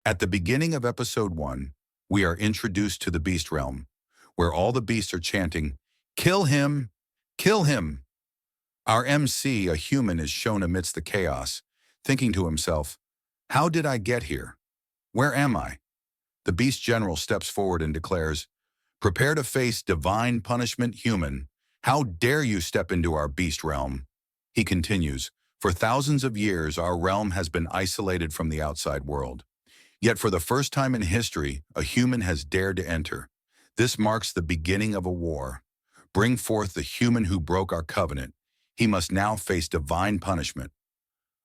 At the beginning of episode 1, we are introduced to the beast realm, where all the beasts are chanting, "Kill him! Kill him!" Our MC, a human, is shown amidst the chaos, thinking to himself, "How did I get here? Where am I?" The beast general steps forward and declares, "Prepare to face divine punishment, human. How dare you step into our beast realm?" He continues, "For thousands of years, our realm has been isolated from the outside world. Yet for the first time in history, a human has dared to enter. This marks the beginning of a war. Bring forth the human who broke our covenant. He must now face divine punishment."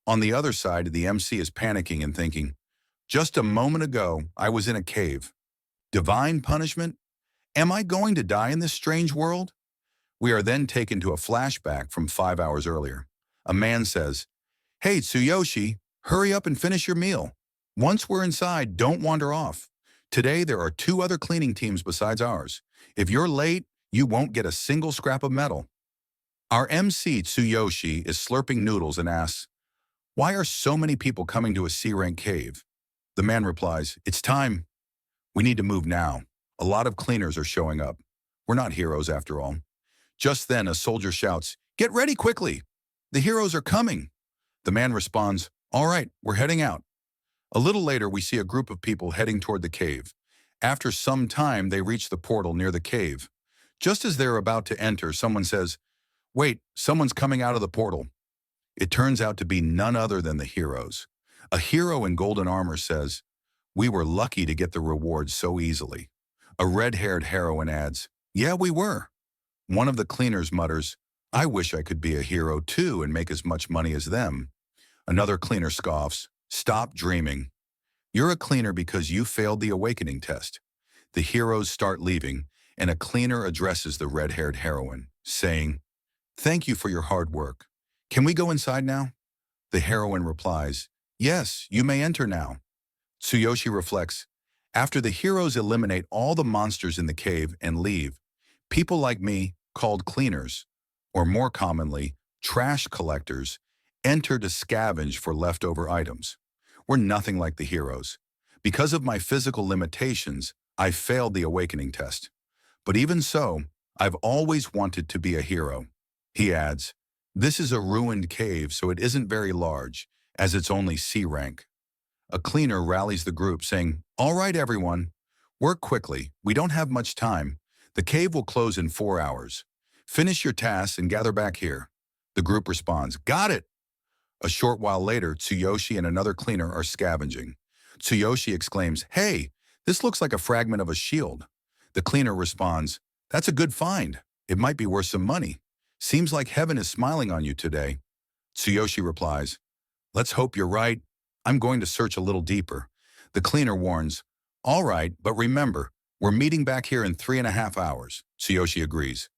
On the other side, the MC is panicking and thinking, "Just a moment ago, I was in a cave. Divine punishment? Am I going to die in this strange world?" We are then taken to a flashback from 5 hours earlier. A man says, "Hey, Tsuyoshi, hurry up and finish your meal. Once we're inside, don't wander off. Today, there are 2 other cleaning teams besides ours. If you're late, you won't get a single scrap of metal." Our MC, Tsuyoshi, is slurping noodles and asks, "Why are so many people coming to a C-rank cave?" The man replies, "It's time. We need to move now. A lot of cleaners are showing up. We're not heroes after all." Just then, a soldier shouts, "Get ready quickly! The heroes are coming!" The man responds, "All right, we're heading out." A little later, we see a group of people heading toward the cave. After some time, they reach the portal near the cave. Just as they're about to enter, someone says, "Wait, someone's coming out of the portal." It turns out to be none other than the heroes. A hero in golden armor says, "We were lucky to get the rewards so easily." A red-haired heroine adds, "Yeah, we were." One of the cleaners mutters, "I wish I could be a hero too and make as much money as them." Another cleaner scoffs, "Stop dreaming. You're a cleaner because you failed the awakening test." The heroes start leaving, and a cleaner addresses the red-haired heroine, saying, "Thank you for your hard work. Can we go inside now?" The heroine replies, "Yes, you may enter now." Tsuyoshi reflects, "After the heroes eliminate all the monsters in the cave and leave, people like me, called cleaners, or more commonly, trash collectors, enter to scavenge for leftover items. We're nothing like the heroes. Because of my physical limitations, I failed the awakening test. But even so, I've always wanted to be a hero." He adds, "This is a ruined cave, so it isn't very large, as it's only C rank." A cleaner rallies the group, saying, "All right, everyone, work quickly. We don't have much time. The cave will close in 4 hours. Finish your tasks and gather back here." The group responds, "Got it." A short while later, Tsuyoshi and another cleaner are scavenging. Tsuyoshi exclaims, "Hey, this looks like a fragment of a shield." The cleaner responds, "That's a good find. It might be worth some money. Seems like heaven is smiling on you today." Tsuyoshi replies, "Let's hope you're right. I'm going to search a little deeper." The cleaner warns, "All right, but remember, we're meeting back here in 3.5 hours. Tsuyoshi agrees.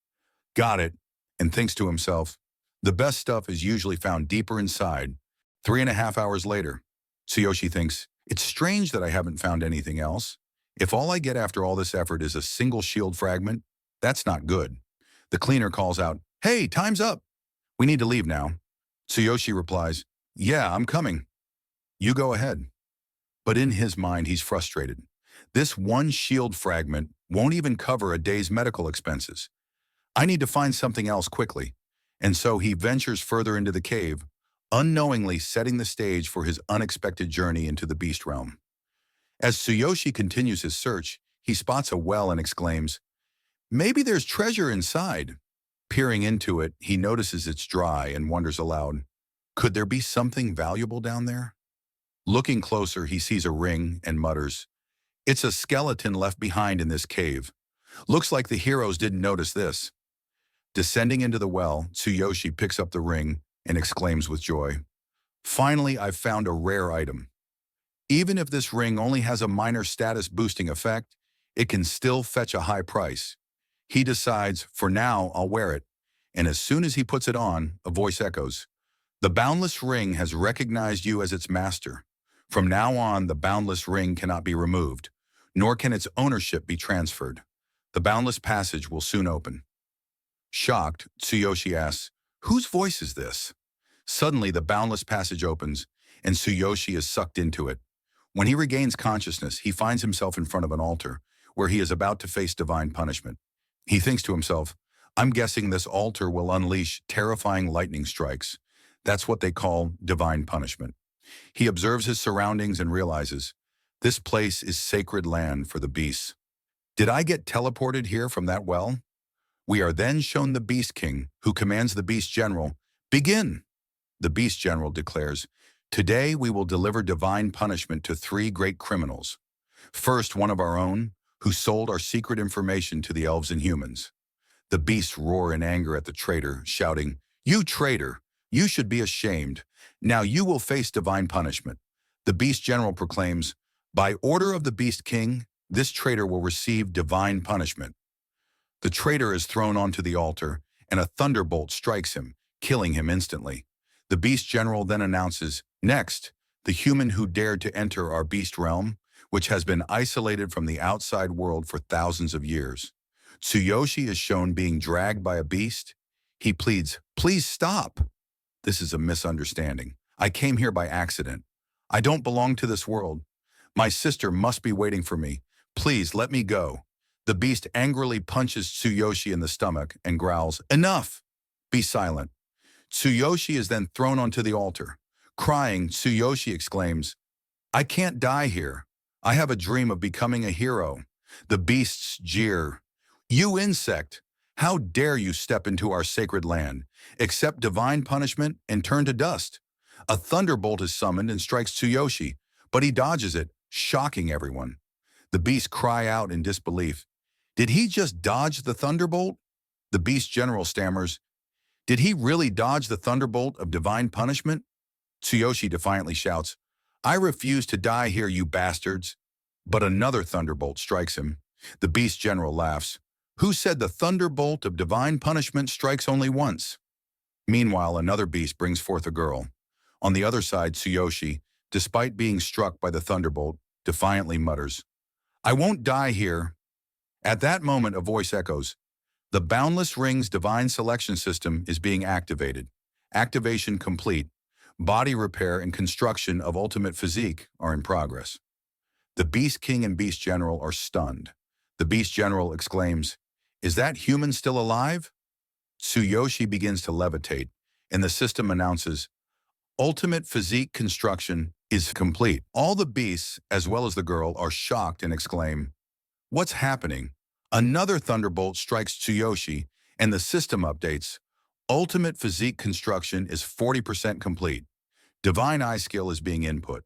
"Got it," and thinks to himself, "The best stuff is usually found deeper inside." 3.5 hours later, Tsuyoshi thinks, "It's strange that I haven't found anything else. If all I get after all this effort is a single shield fragment, that's not good." The cleaner calls out, "Hey, time's up. We need to leave now." Tsuyoshi replies, "Yeah, I'm coming. You go ahead." But in his mind, he's frustrated. This one shield fragment won't even cover a day's medical expenses. I need to find something else quickly. And so he ventures further into the cave, unknowingly setting the stage for his unexpected journey into the beast realm. As Tsuyoshi continues his search, he spots a well and exclaims, "Maybe there's treasure inside." Peering into it, he notices it's dry and wonders aloud, "Could there be something valuable down there?" Looking closer, he sees a ring and mutters, "It's a skeleton left behind in this cave. Looks like the heroes didn't notice this." Descending into the well, Tsuyoshi picks up the ring and exclaims with joy, "Finally, I've found a rare item. Even if this ring only has a minor status-boosting effect, it can still fetch a high price." He decides, "For now, I'll wear it." And as soon as he puts it on, a voice echoes, "The boundless ring has recognized you as its master. From now on, the boundless ring cannot be removed, nor can its ownership be transferred. The boundless passage will soon open." Shocked, Tsuyoshi asks, "Whose voice is this?" Suddenly, the boundless passage opens, and Tsuyoshi is sucked into it. When he regains consciousness, he finds himself in front of an altar, where he is about to face divine punishment. He thinks to himself, I'm guessing this altar will unleash terrifying lightning strikes. That's what they call divine punishment. He observes his surroundings and realizes, this place is sacred land for the beasts. Did I get teleported here from that well? We are then shown the Beast King, who commands the Beast General, begin! The Beast General declares, today we will deliver divine punishment to 3 great criminals. First, one of our own, who sold our secret information to the elves and humans. The beasts roar in anger at the traitor, shouting, you traitor! You should be ashamed. Now you will face divine punishment. The Beast General proclaims, by order of the Beast King, this traitor will receive divine punishment. The traitor is thrown onto the altar, and a thunderbolt strikes him, killing him instantly. The Beast General then announces, next, the human who dared to enter our beast realm, which has been isolated from the outside world for thousands of years. Tsuyoshi is shown being dragged by a beast. He pleads, please stop. This is a misunderstanding. I came here by accident. I don't belong to this world. My sister must be waiting for me. Please let me go. The beast angrily punches Tsuyoshi in the stomach and growls, enough! Be silent. Tsuyoshi is then thrown onto the altar. Crying, Tsuyoshi exclaims, I can't die here. I have a dream of becoming a hero. The beasts jeer, you insect! How dare you step into our sacred land, accept divine punishment, and turn to dust? A thunderbolt is summoned and strikes Tsuyoshi, but he dodges it, shocking everyone. The beasts cry out in disbelief. Did he just dodge the thunderbolt? The Beast General stammers, did he really dodge the thunderbolt of divine punishment? Tsuyoshi defiantly shouts, I refuse to die here, you bastards. But another thunderbolt strikes him. The Beast General laughs. Who said the thunderbolt of divine punishment strikes only once? Meanwhile, another beast brings forth a girl. On the other side, Tsuyoshi, despite being struck by the thunderbolt, defiantly mutters, I won't die here. At that moment, a voice echoes, the Boundless Rings Divine Selection System is being activated. Activation complete. Body repair and construction of ultimate physique are in progress. The Beast King and Beast General are stunned. The Beast General exclaims, is that human still alive? Tsuyoshi begins to levitate, and the system announces, ultimate physique construction is complete. All the beasts, as well as the girl, are shocked and exclaim, what's happening? Another thunderbolt strikes Tsuyoshi, and the system updates, ultimate physique construction is 40% complete. Divine Eye skill is being input.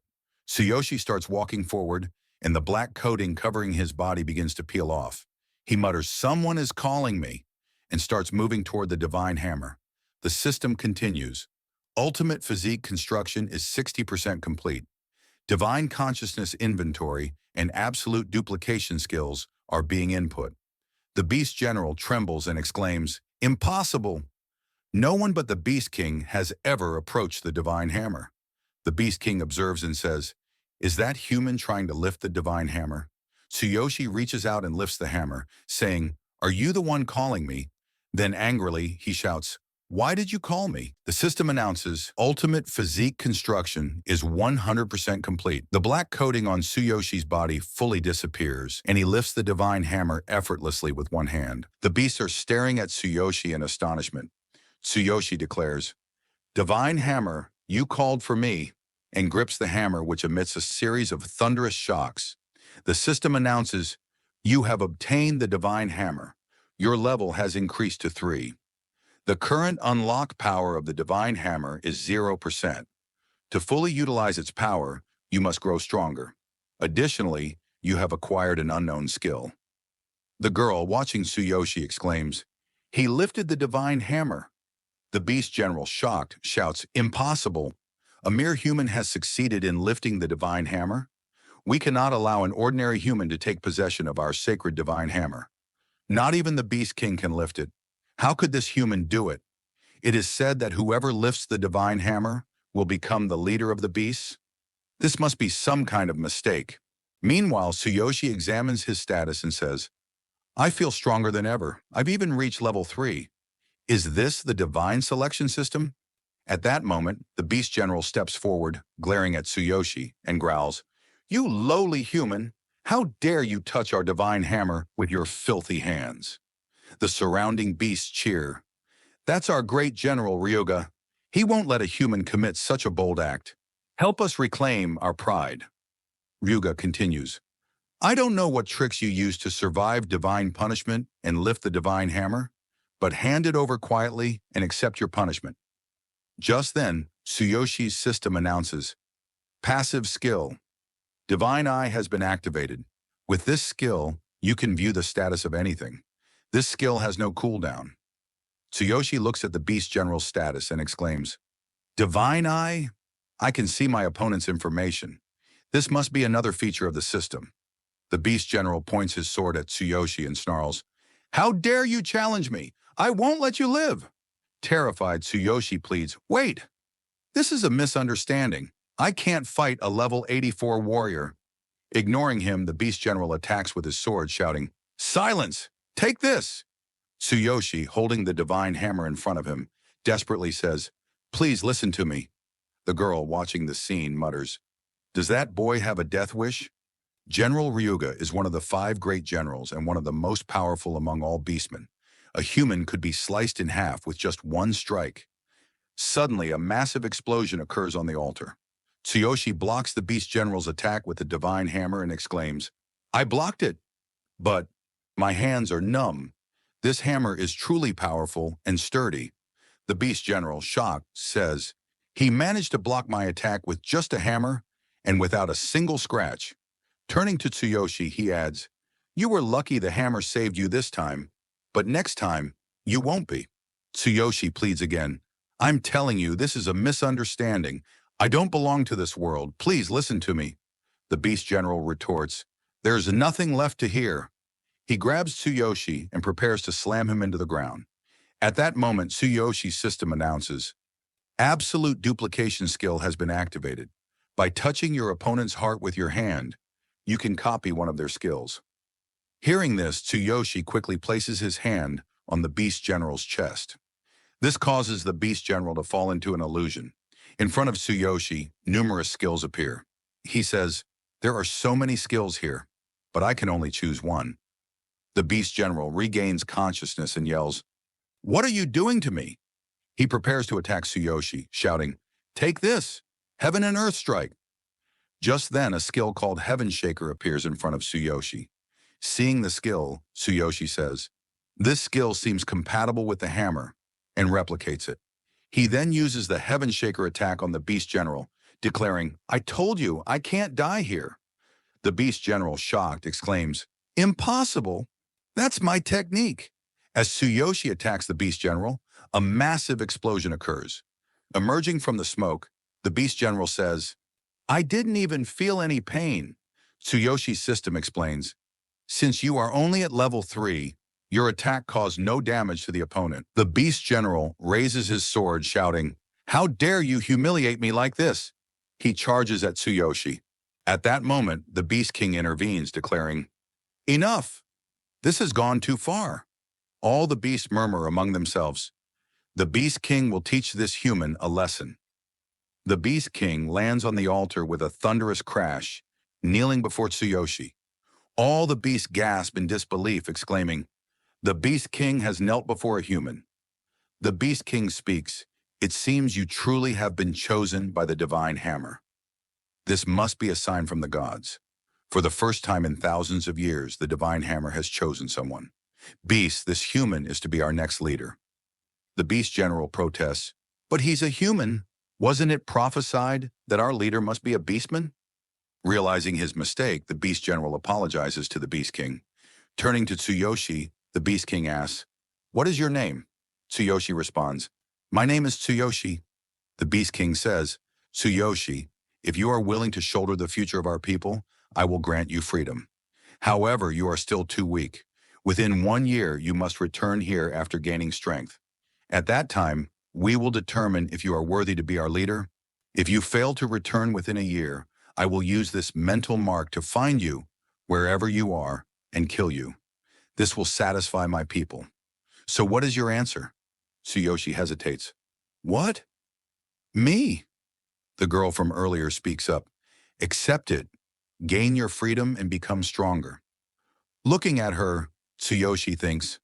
Tsuyoshi starts walking forward, and the black coating covering his body begins to peel off. He mutters, someone is calling me, and starts moving toward the divine hammer. The system continues. Ultimate physique construction is 60% complete. Divine consciousness inventory and absolute duplication skills are being input. The Beast General trembles and exclaims, impossible! No one but the Beast King has ever approached the divine hammer. The Beast King observes and says, is that human trying to lift the divine hammer? Tsuyoshi reaches out and lifts the hammer, saying, are you the one calling me? Then angrily, he shouts, why did you call me? The system announces, ultimate physique construction is 100% complete. The black coating on Tsuyoshi's body fully disappears, and he lifts the divine hammer effortlessly with one hand. The beasts are staring at Tsuyoshi in astonishment. Tsuyoshi declares, divine hammer, you called for me, and grips the hammer, which emits a series of thunderous shocks. The system announces, you have obtained the divine hammer. Your level has increased to 3. The current unlock power of the divine hammer is 0%. To fully utilize its power, you must grow stronger. Additionally, you have acquired an unknown skill. The girl, watching Tsuyoshi, exclaims, he lifted the divine hammer. The Beast General, shocked, shouts, impossible! A mere human has succeeded in lifting the divine hammer? We cannot allow an ordinary human to take possession of our sacred divine hammer. Not even the Beast King can lift it. How could this human do it? It is said that whoever lifts the divine hammer will become the leader of the beasts. This must be some kind of mistake. Meanwhile, Tsuyoshi examines his status and says, I feel stronger than ever. I've even reached level 3. Is this the divine selection system? At that moment, the Beast General steps forward, glaring at Tsuyoshi, and growls, You lowly human, how dare you touch our divine hammer with your filthy hands? The surrounding beasts cheer. That's our great general, Ryuga. He won't let a human commit such a bold act. Help us reclaim our pride. Ryuga continues. I don't know what tricks you use to survive divine punishment and lift the divine hammer, but hand it over quietly and accept your punishment. Just then, Tsuyoshi's system announces, Passive skill. Divine Eye has been activated. With this skill, you can view the status of anything. This skill has no cooldown. Tsuyoshi looks at the Beast General's status and exclaims, Divine Eye? I can see my opponent's information. This must be another feature of the system. The Beast General points his sword at Tsuyoshi and snarls, How dare you challenge me? I won't let you live. Terrified, Tsuyoshi pleads, Wait! This is a misunderstanding. I can't fight a level 84 warrior. Ignoring him, the Beast General attacks with his sword, shouting, Silence! Take this! Tsuyoshi, holding the divine hammer in front of him, desperately says, Please listen to me. The girl, watching the scene, mutters, Does that boy have a death wish? General Ryuga is one of the 5 great generals and one of the most powerful among all beastmen. A human could be sliced in half with just one strike. Suddenly, a massive explosion occurs on the altar. Tsuyoshi blocks the Beast General's attack with the divine hammer and exclaims, I blocked it! But my hands are numb. This hammer is truly powerful and sturdy. The Beast General, shocked, says, He managed to block my attack with just a hammer and without a single scratch. Turning to Tsuyoshi, he adds, You were lucky the hammer saved you this time, but next time, you won't be. Tsuyoshi pleads again, I'm telling you, this is a misunderstanding. I don't belong to this world. Please listen to me. The Beast General retorts, There's nothing left to hear. He grabs Tsuyoshi and prepares to slam him into the ground. At that moment, Tsuyoshi's system announces, Absolute duplication skill has been activated. By touching your opponent's heart with your hand, you can copy one of their skills. Hearing this, Tsuyoshi quickly places his hand on the Beast General's chest. This causes the Beast General to fall into an illusion. In front of Tsuyoshi, numerous skills appear. He says, There are so many skills here, but I can only choose one. The Beast General regains consciousness and yells, What are you doing to me? He prepares to attack Tsuyoshi, shouting, Take this! Heaven and Earth Strike! Just then, a skill called Heaven Shaker appears in front of Tsuyoshi. Seeing the skill, Tsuyoshi says, This skill seems compatible with the hammer, and replicates it. He then uses the Heaven Shaker attack on the Beast General, declaring, I told you, I can't die here. The Beast General, shocked, exclaims, Impossible! That's my technique. As Tsuyoshi attacks the Beast General, a massive explosion occurs. Emerging from the smoke, the Beast General says, I didn't even feel any pain. Tsuyoshi's system explains, Since you are only at level 3, your attack caused no damage to the opponent. The Beast General raises his sword, shouting, How dare you humiliate me like this? He charges at Tsuyoshi. At that moment, the Beast King intervenes, declaring, Enough! This has gone too far. All the beasts murmur among themselves. The Beast King will teach this human a lesson. The Beast King lands on the altar with a thunderous crash, kneeling before Tsuyoshi. All the beasts gasp in disbelief, exclaiming, The Beast King has knelt before a human. The Beast King speaks, It seems you truly have been chosen by the divine hammer. This must be a sign from the gods. For the first time in thousands of years, the divine hammer has chosen someone. Beast, this human is to be our next leader. The Beast General protests, But he's a human. Wasn't it prophesied that our leader must be a beastman? Realizing his mistake, the Beast General apologizes to the Beast King. Turning to Tsuyoshi, the Beast King asks, What is your name? Tsuyoshi responds, My name is Tsuyoshi. The Beast King says, Tsuyoshi, if you are willing to shoulder the future of our people, I will grant you freedom. However, you are still too weak. Within 1 year, you must return here after gaining strength. At that time, we will determine if you are worthy to be our leader. If you fail to return within a year, I will use this mental mark to find you, wherever you are, and kill you. This will satisfy my people. So what is your answer? Tsuyoshi hesitates. What? Me? The girl from earlier speaks up. Accept it. Gain your freedom and become stronger. Looking at her, Tsuyoshi thinks,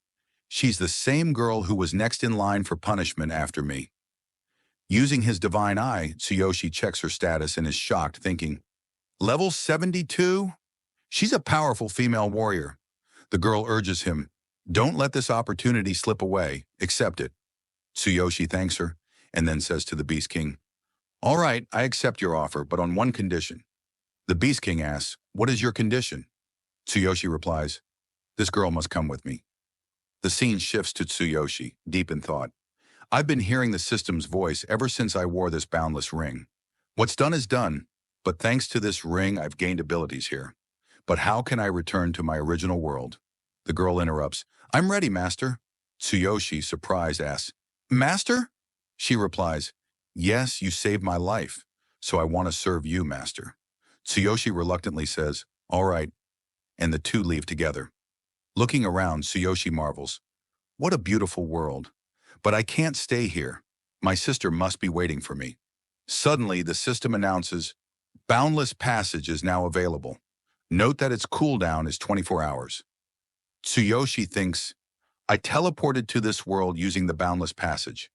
she's the same girl who was next in line for punishment after me. Using his divine eye, Tsuyoshi checks her status and is shocked, thinking, level 72? She's a powerful female warrior. The girl urges him, don't let this opportunity slip away, accept it. Tsuyoshi thanks her, and then says to the Beast King, all right, I accept your offer, but on one condition. The Beast King asks, what is your condition? Tsuyoshi replies, this girl must come with me. The scene shifts to Tsuyoshi, deep in thought. I've been hearing the system's voice ever since I wore this boundless ring. What's done is done, but thanks to this ring I've gained abilities here. But how can I return to my original world? The girl interrupts, I'm ready, master. Tsuyoshi, surprised, asks, master? She replies, yes, you saved my life, so I want to serve you, master. Tsuyoshi reluctantly says, all right, and the two leave together. Looking around, Tsuyoshi marvels, what a beautiful world. But I can't stay here. My sister must be waiting for me. Suddenly, the system announces, Boundless Passage is now available. Note that its cooldown is 24 hours. Tsuyoshi thinks, I teleported to this world using the Boundless Passage.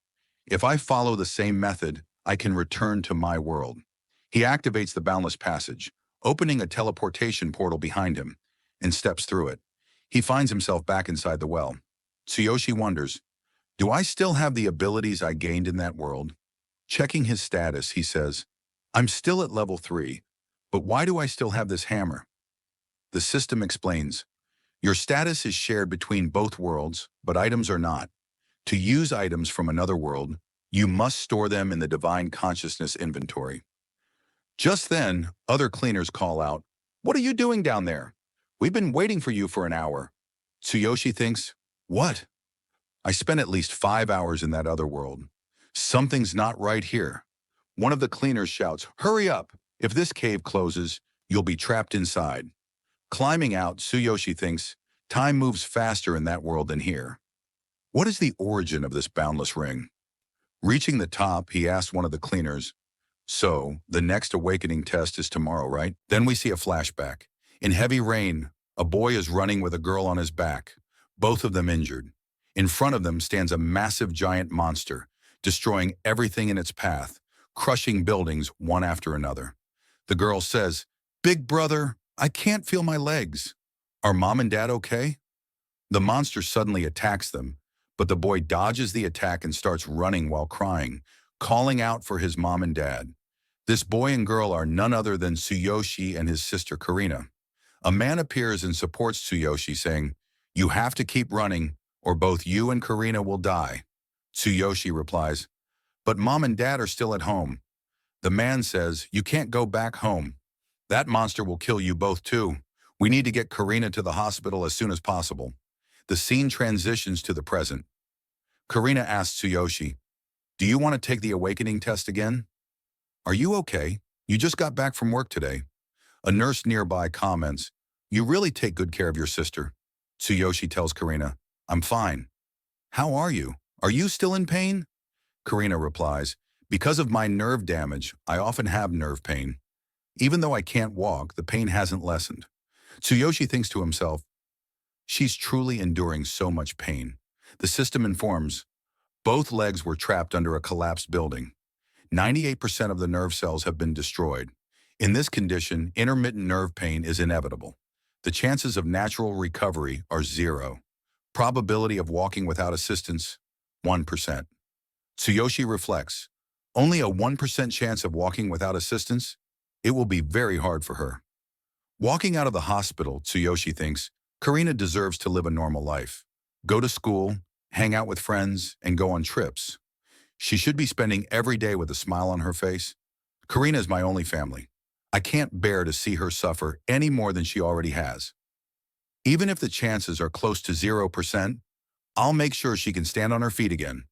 If I follow the same method, I can return to my world. He activates the Boundless Passage, opening a teleportation portal behind him, and steps through it. He finds himself back inside the well. Tsuyoshi wonders, do I still have the abilities I gained in that world? Checking his status, he says, I'm still at level 3, but why do I still have this hammer? The system explains, your status is shared between both worlds, but items are not. To use items from another world, you must store them in the Divine Consciousness inventory. Just then, other cleaners call out, what are you doing down there? We've been waiting for you for an hour. Tsuyoshi thinks, what? I spent at least 5 hours in that other world. Something's not right here. One of the cleaners shouts, hurry up! If this cave closes, you'll be trapped inside. Climbing out, Tsuyoshi thinks, time moves faster in that world than here. What is the origin of this boundless ring? Reaching the top, he asks one of the cleaners, so, the next awakening test is tomorrow, right? Then we see a flashback. In heavy rain, a boy is running with a girl on his back, both of them injured. In front of them stands a massive giant monster, destroying everything in its path, crushing buildings one after another. The girl says, Big brother, I can't feel my legs. Are mom and dad okay? The monster suddenly attacks them, but the boy dodges the attack and starts running while crying, calling out for his mom and dad. This boy and girl are none other than Tsuyoshi and his sister Karina. A man appears and supports Tsuyoshi, saying, you have to keep running, or both you and Karina will die. Tsuyoshi replies, but mom and dad are still at home. The man says, you can't go back home. That monster will kill you both too. We need to get Karina to the hospital as soon as possible. The scene transitions to the present. Karina asks Tsuyoshi, do you want to take the awakening test again? Are you okay? You just got back from work today. A nurse nearby comments, you really take good care of your sister. Tsuyoshi tells Karina, I'm fine. How are you? Are you still in pain? Karina replies, because of my nerve damage, I often have nerve pain. Even though I can't walk, the pain hasn't lessened. Tsuyoshi thinks to himself, she's truly enduring so much pain. The system informs, both legs were trapped under a collapsed building. 98% of the nerve cells have been destroyed. In this condition, intermittent nerve pain is inevitable. The chances of natural recovery are 0. Probability of walking without assistance, 1%. Tsuyoshi reflects, only a 1% chance of walking without assistance? It will be very hard for her. Walking out of the hospital, Tsuyoshi thinks, Karina deserves to live a normal life. Go to school, hang out with friends, and go on trips. She should be spending every day with a smile on her face. Karina is my only family. I can't bear to see her suffer any more than she already has. Even if the chances are close to 0%, I'll make sure she can stand on her feet again.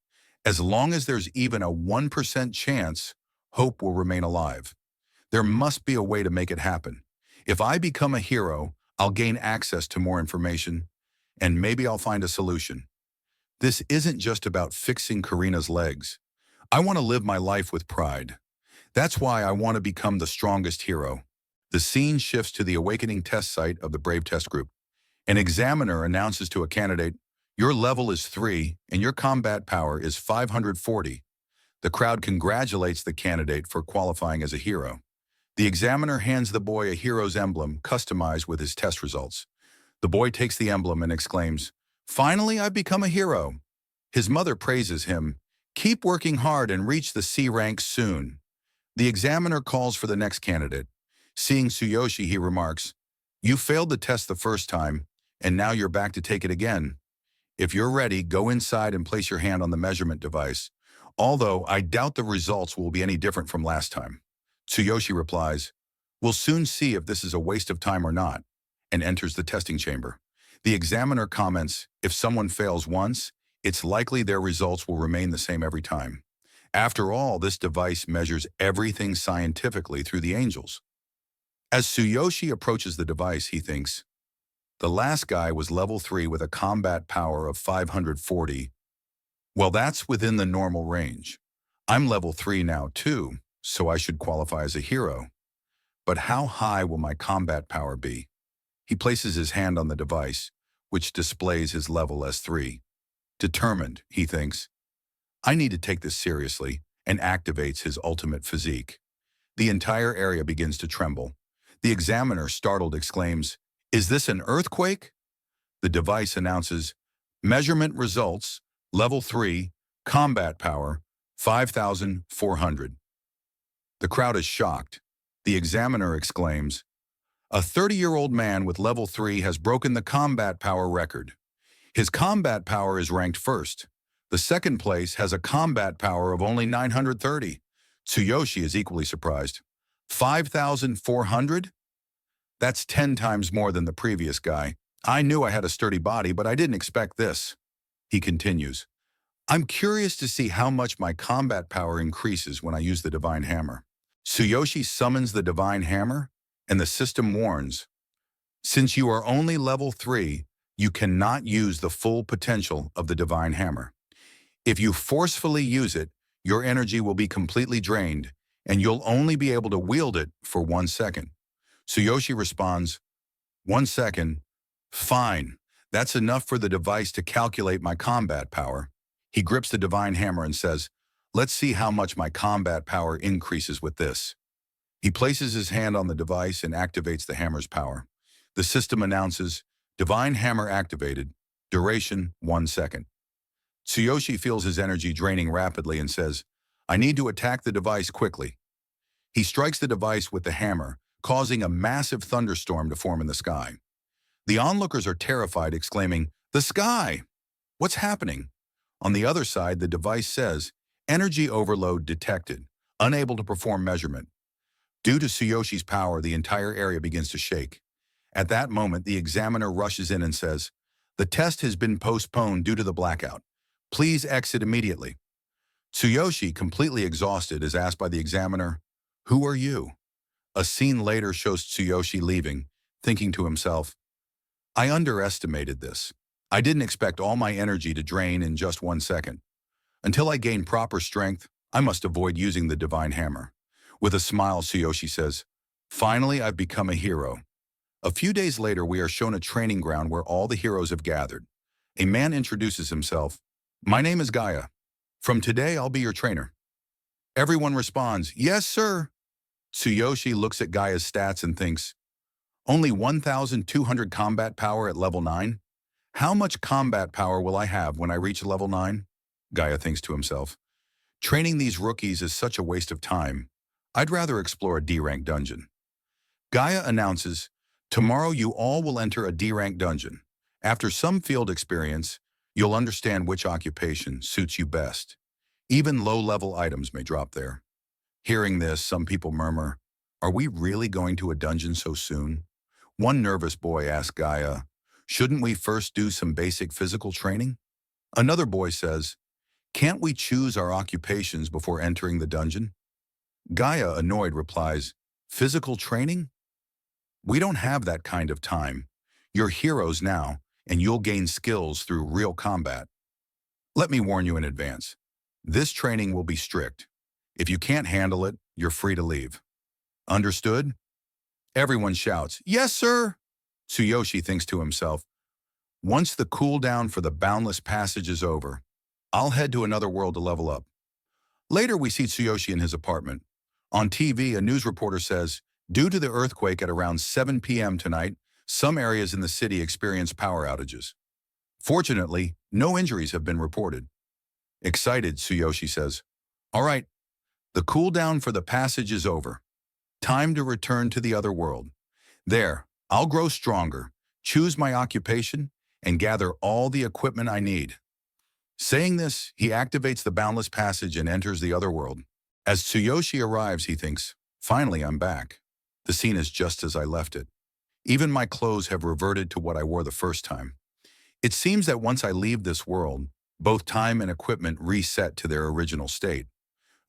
As long as there's even a 1% chance, hope will remain alive. There must be a way to make it happen. If I become a hero, I'll gain access to more information, and maybe I'll find a solution. This isn't just about fixing Karina's legs. I want to live my life with pride. That's why I want to become the strongest hero. The scene shifts to the awakening test site of the Brave Test Group. An examiner announces to a candidate, "Your level is 3 and your combat power is 540. The crowd congratulates the candidate for qualifying as a hero. The examiner hands the boy a hero's emblem customized with his test results. The boy takes the emblem and exclaims, "Finally, I've become a hero." His mother praises him, "Keep working hard and reach the C rank soon." The examiner calls for the next candidate. Seeing Tsuyoshi, he remarks, "You failed the test the first time, and now you're back to take it again. If you're ready, go inside and place your hand on the measurement device. Although I doubt the results will be any different from last time." Tsuyoshi replies, "We'll soon see if this is a waste of time or not," and enters the testing chamber. The examiner comments, "If someone fails once, it's likely their results will remain the same every time. After all, this device measures everything scientifically through the angels." As Tsuyoshi approaches the device, he thinks, "The last guy was level 3 with a combat power of 540. Well, that's within the normal range. I'm level 3 now too, so I should qualify as a hero. But how high will my combat power be?" He places his hand on the device, which displays his level as 3. Determined, he thinks, "I need to take this seriously," and activates his ultimate physique. The entire area begins to tremble. The examiner, startled, exclaims, "Is this an earthquake?" The device announces, "Measurement results, level 3, combat power, 5,400. The crowd is shocked. The examiner exclaims, "A 30-year-old man with level 3 has broken the combat power record. His combat power is ranked first. The second place has a combat power of only 930. Tsuyoshi is equally surprised. 5,400? That's 10 times more than the previous guy. I knew I had a sturdy body, but I didn't expect this." He continues, "I'm curious to see how much my combat power increases when I use the Divine Hammer." Tsuyoshi summons the Divine Hammer, and the system warns, "Since you are only level 3, you cannot use the full potential of the Divine Hammer. If you forcefully use it, your energy will be completely drained, and you'll only be able to wield it for 1 second. Tsuyoshi responds, "1 second? Fine. That's enough for the device to calculate my combat power." He grips the Divine Hammer and says, "Let's see how much my combat power increases with this." He places his hand on the device and activates the hammer's power. The system announces, "Divine Hammer activated. Duration, 1 second." Tsuyoshi feels his energy draining rapidly and says, "I need to attack the device quickly." He strikes the device with the hammer, causing a massive thunderstorm to form in the sky. The onlookers are terrified, exclaiming, "The sky! What's happening?" On the other side, the device says, "Energy overload detected, unable to perform measurement." Due to Tsuyoshi's power, the entire area begins to shake. At that moment, the examiner rushes in and says, "The test has been postponed due to the blackout. Please exit immediately." Tsuyoshi, completely exhausted, is asked by the examiner, "Who are you?" A scene later shows Tsuyoshi leaving, thinking to himself, "I underestimated this. I didn't expect all my energy to drain in just 1 second. Until I gain proper strength, I must avoid using the Divine Hammer." With a smile, Tsuyoshi says, "Finally, I've become a hero." A few days later, we are shown a training ground where all the heroes have gathered. A man introduces himself. "My name is Gaia. From today, I'll be your trainer." Everyone responds, "Yes, sir." Tsuyoshi looks at Gaia's stats and thinks, "Only 1,200 combat power at level 9? How much combat power will I have when I reach level 9? Gaia thinks to himself. "Training these rookies is such a waste of time. I'd rather explore a D-rank dungeon." Gaia announces, "Tomorrow you all will enter a D-rank dungeon. After some field experience, you'll understand which occupation suits you best. Even low-level items may drop there." Hearing this, some people murmur, "Are we really going to a dungeon so soon?" One nervous boy asks Gaia, "Shouldn't we first do some basic physical training?" Another boy says, "Can't we choose our occupations before entering the dungeon?" Gaia, annoyed, replies, "Physical training? We don't have that kind of time. You're heroes now, and you'll gain skills through real combat. Let me warn you in advance. This training will be strict. If you can't handle it, you're free to leave. Understood?" Everyone shouts, "Yes, sir!" Tsuyoshi thinks to himself, once the cooldown for the boundless passage is over, I'll head to another world to level up. Later, we see Tsuyoshi in his apartment. On TV, a news reporter says, due to the earthquake at around 7 p.m. tonight, some areas in the city experienced power outages. Fortunately, no injuries have been reported. Excited, Tsuyoshi says, all right, the cooldown for the passage is over. Time to return to the other world. There, I'll grow stronger, choose my occupation, and gather all the equipment I need. Saying this, he activates the boundless passage and enters the other world. As Tsuyoshi arrives, he thinks, finally I'm back. The scene is just as I left it. Even my clothes have reverted to what I wore the first time. It seems that once I leave this world, both time and equipment reset to their original state.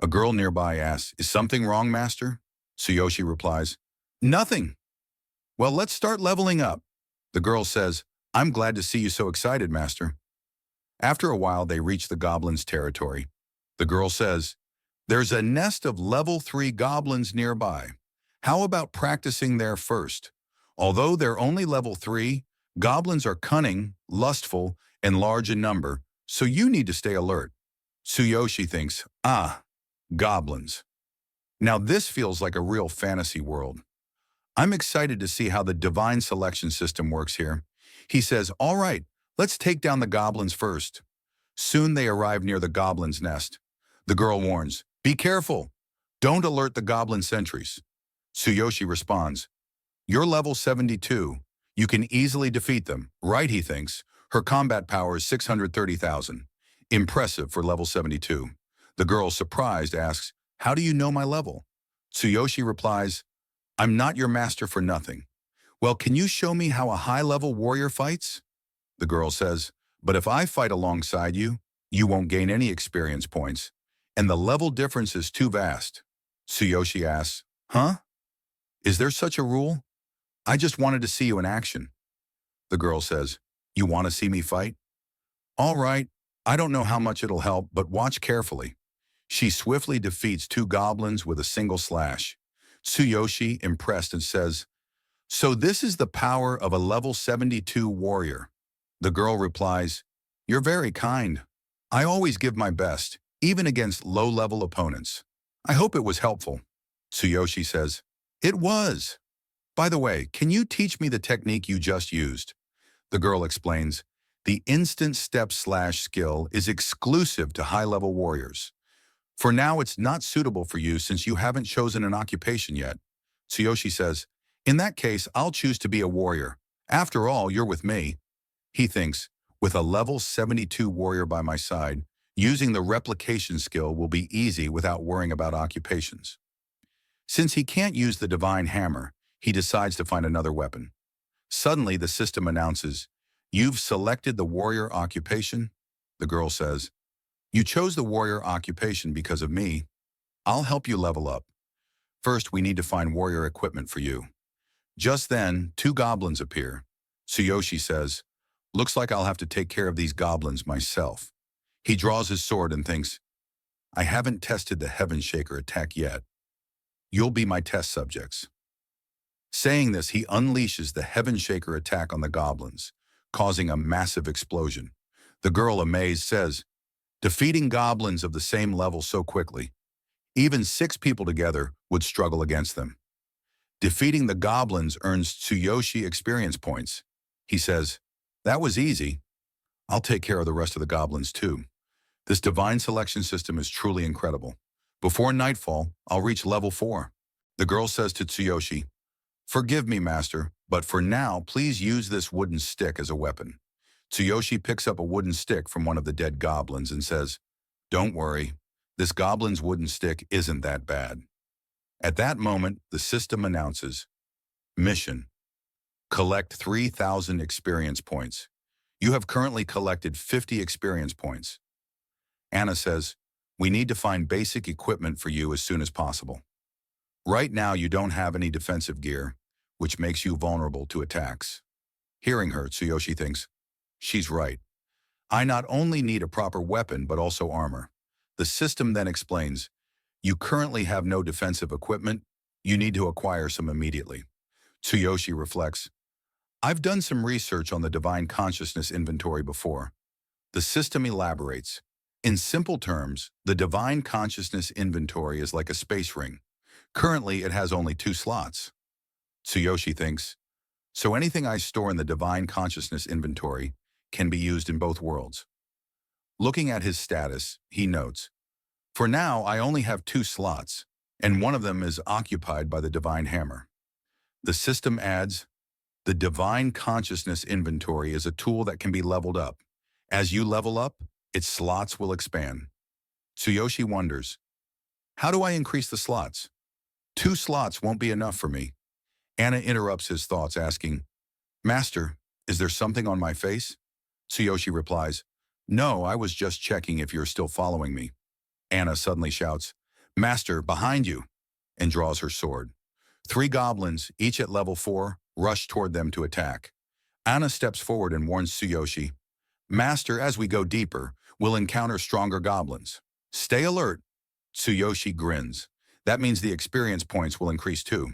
A girl nearby asks, is something wrong, master? Tsuyoshi replies, nothing. Well, let's start leveling up. The girl says, I'm glad to see you so excited, master. After a while, they reach the goblins' territory. The girl says, there's a nest of level 3 goblins nearby. How about practicing there first? Although they're only level 3, goblins are cunning, lustful, and large in number, so you need to stay alert. Tsuyoshi thinks, goblins. Now this feels like a real fantasy world. I'm excited to see how the divine selection system works here. He says, all right, let's take down the goblins first. Soon they arrive near the goblin's nest. The girl warns, be careful. Don't alert the goblin sentries. Tsuyoshi responds, you're level 72. You can easily defeat them, right, he thinks. Her combat power is 630,000. Impressive for level 72. The girl, surprised, asks, how do you know my level? Tsuyoshi replies, I'm not your master for nothing. Well, can you show me how a high-level warrior fights? The girl says, but if I fight alongside you, you won't gain any experience points, and the level difference is too vast. Tsuyoshi asks, huh? Is there such a rule? I just wanted to see you in action. The girl says, you want to see me fight? All right, I don't know how much it'll help, but watch carefully. She swiftly defeats 2 goblins with a single slash. Tsuyoshi, impressed, and says, so this is the power of a level 72 warrior. The girl replies, you're very kind. I always give my best, even against low-level opponents. I hope it was helpful. Tsuyoshi says, it was. By the way, can you teach me the technique you just used? The girl explains, the instant step slash skill is exclusive to high-level warriors. For now, it's not suitable for you since you haven't chosen an occupation yet. Tsuyoshi says, in that case, I'll choose to be a warrior. After all, you're with me. He thinks, with a level 72 warrior by my side, using the replication skill will be easy without worrying about occupations. Since he can't use the divine hammer, he decides to find another weapon. Suddenly, the system announces, you've selected the warrior occupation. The girl says, you chose the warrior occupation because of me. I'll help you level up. First, we need to find warrior equipment for you. Just then, 2 goblins appear. Tsuyoshi says, looks like I'll have to take care of these goblins myself. He draws his sword and thinks, I haven't tested the Heaven Shaker attack yet. You'll be my test subjects. Saying this, he unleashes the Heaven Shaker attack on the goblins, causing a massive explosion. The girl, amazed, says, defeating goblins of the same level so quickly, even 6 people together would struggle against them. Defeating the goblins earns Tsuyoshi experience points. He says, that was easy. I'll take care of the rest of the goblins too. This divine selection system is truly incredible. Before nightfall, I'll reach level 4. The girl says to Tsuyoshi, forgive me, master, but for now, please use this wooden stick as a weapon. Tsuyoshi picks up a wooden stick from one of the dead goblins and says, don't worry, this goblin's wooden stick isn't that bad. At that moment, the system announces, mission, collect 3,000 experience points. You have currently collected 50 experience points. Anna says, we need to find basic equipment for you as soon as possible. Right now, you don't have any defensive gear, which makes you vulnerable to attacks. Hearing her, Tsuyoshi thinks, she's right. I not only need a proper weapon, but also armor. The system then explains, you currently have no defensive equipment. You need to acquire some immediately. Tsuyoshi reflects, I've done some research on the divine consciousness inventory before. The system elaborates. In simple terms, the divine consciousness inventory is like a space ring. Currently, it has only 2 slots. Tsuyoshi thinks, so anything I store in the divine consciousness inventory can be used in both worlds. Looking at his status, he notes, for now, I only have 2 slots, and one of them is occupied by the divine hammer. The system adds, the divine consciousness inventory is a tool that can be leveled up. As you level up, its slots will expand. Tsuyoshi wonders, how do I increase the slots? 2 slots won't be enough for me. Anna interrupts his thoughts, asking, Master, is there something on my face? Tsuyoshi replies, no, I was just checking if you're still following me. Anna suddenly shouts, Master, behind you, and draws her sword. 3 goblins, each at level 4, rush toward them to attack. Anna steps forward and warns Tsuyoshi, Master, as we go deeper, we'll encounter stronger goblins. Stay alert. Tsuyoshi grins. That means the experience points will increase too.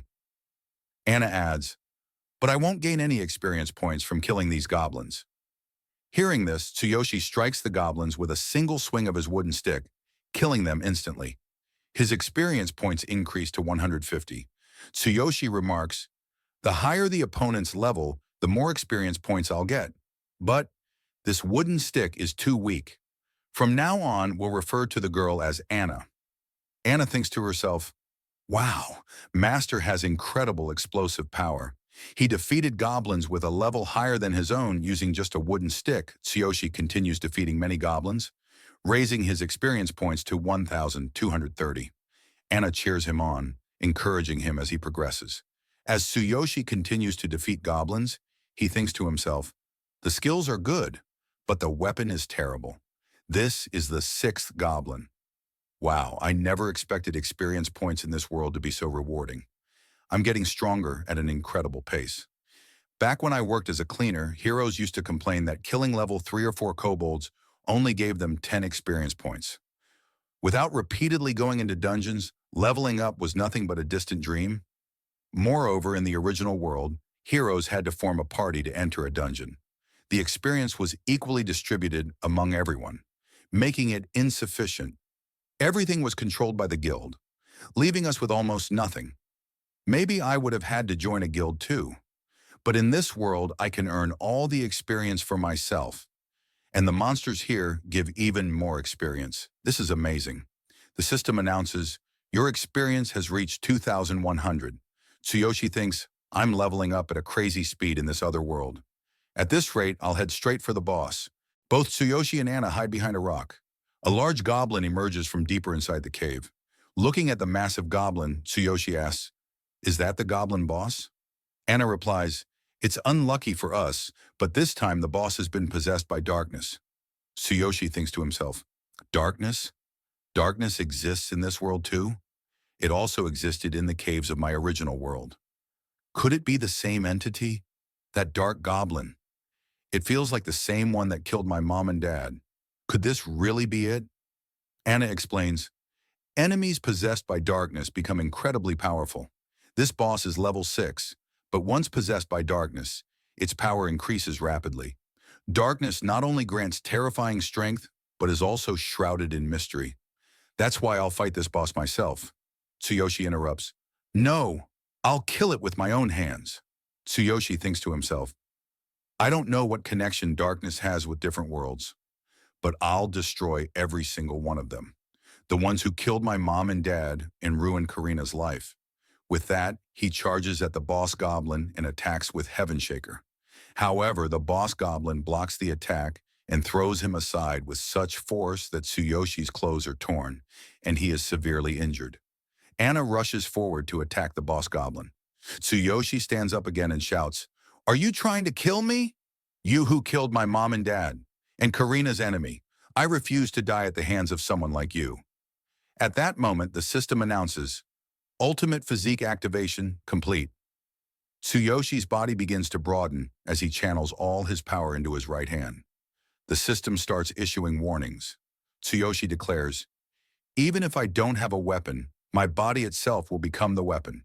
Anna adds, but I won't gain any experience points from killing these goblins. Hearing this, Tsuyoshi strikes the goblins with a single swing of his wooden stick, killing them instantly. His experience points increase to 150. Tsuyoshi remarks, the higher the opponent's level, the more experience points I'll get. But this wooden stick is too weak. From now on, we'll refer to the girl as Anna. Anna thinks to herself, wow, Master has incredible explosive power. He defeated goblins with a level higher than his own using just a wooden stick. Tsuyoshi continues defeating many goblins, raising his experience points to 1,230. Anna cheers him on, encouraging him as he progresses. As Tsuyoshi continues to defeat goblins, he thinks to himself, the skills are good, but the weapon is terrible. This is the 6th goblin. Wow, I never expected experience points in this world to be so rewarding. I'm getting stronger at an incredible pace. Back when I worked as a cleaner, heroes used to complain that killing level 3 or 4 kobolds only gave them 10 experience points. Without repeatedly going into dungeons, leveling up was nothing but a distant dream. Moreover, in the original world, heroes had to form a party to enter a dungeon. The experience was equally distributed among everyone, making it insufficient. Everything was controlled by the guild, leaving us with almost nothing. Maybe I would have had to join a guild too. But in this world, I can earn all the experience for myself. And the monsters here give even more experience. This is amazing. The system announces, your experience has reached 2,100. Tsuyoshi thinks, I'm leveling up at a crazy speed in this other world. At this rate, I'll head straight for the boss. Both Tsuyoshi and Anna hide behind a rock. A large goblin emerges from deeper inside the cave. Looking at the massive goblin, Tsuyoshi asks, is that the goblin boss? Anna replies, it's unlucky for us, but this time the boss has been possessed by darkness. Tsuyoshi thinks to himself, darkness? Darkness exists in this world too? It also existed in the caves of my original world. Could it be the same entity? That dark goblin? It feels like the same one that killed my mom and dad. Could this really be it? Anna explains, enemies possessed by darkness become incredibly powerful. This boss is level 6, but once possessed by darkness, its power increases rapidly. Darkness not only grants terrifying strength, but is also shrouded in mystery. That's why I'll fight this boss myself. Tsuyoshi interrupts, no, I'll kill it with my own hands. Tsuyoshi thinks to himself, I don't know what connection darkness has with different worlds, but I'll destroy every single one of them. The ones who killed my mom and dad and ruined Karina's life. With that, he charges at the boss goblin and attacks with Heaven Shaker. However, the boss goblin blocks the attack and throws him aside with such force that Tsuyoshi's clothes are torn, and he is severely injured. Anna rushes forward to attack the boss goblin. Tsuyoshi stands up again and shouts, are you trying to kill me? You who killed my mom and dad, and Karina's enemy. I refuse to die at the hands of someone like you. At that moment, the system announces, ultimate physique activation complete. Tsuyoshi's body begins to broaden as he channels all his power into his right hand. The system starts issuing warnings. Tsuyoshi declares, even if I don't have a weapon, my body itself will become the weapon.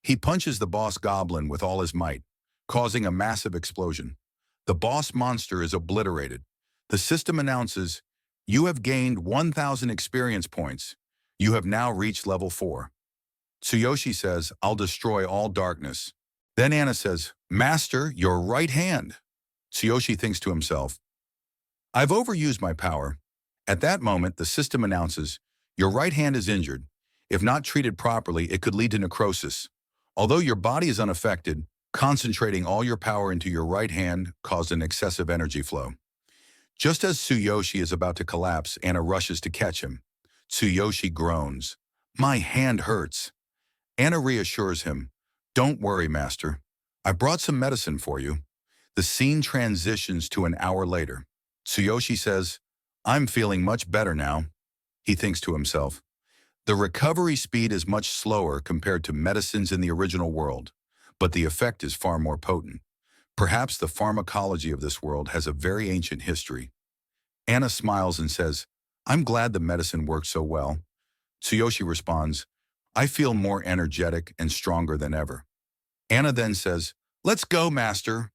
He punches the boss goblin with all his might, causing a massive explosion. The boss monster is obliterated. The system announces, "You have gained 1,000 experience points. You have now reached level 4. Tsuyoshi says, "I'll destroy all darkness." Then Anna says, "Master, your right hand." Tsuyoshi thinks to himself, "I've overused my power." At that moment, the system announces, "Your right hand is injured. If not treated properly, it could lead to necrosis. Although your body is unaffected, concentrating all your power into your right hand caused an excessive energy flow." Just as Tsuyoshi is about to collapse, Anna rushes to catch him. Tsuyoshi groans, "My hand hurts." Anna reassures him, "Don't worry, master. I brought some medicine for you." The scene transitions to an hour later. Tsuyoshi says, "I'm feeling much better now." He thinks to himself, the recovery speed is much slower compared to medicines in the original world, but the effect is far more potent. Perhaps the pharmacology of this world has a very ancient history. Anna smiles and says, "I'm glad the medicine worked so well." Tsuyoshi responds, "I feel more energetic and stronger than ever." Anna then says, "Let's go, master."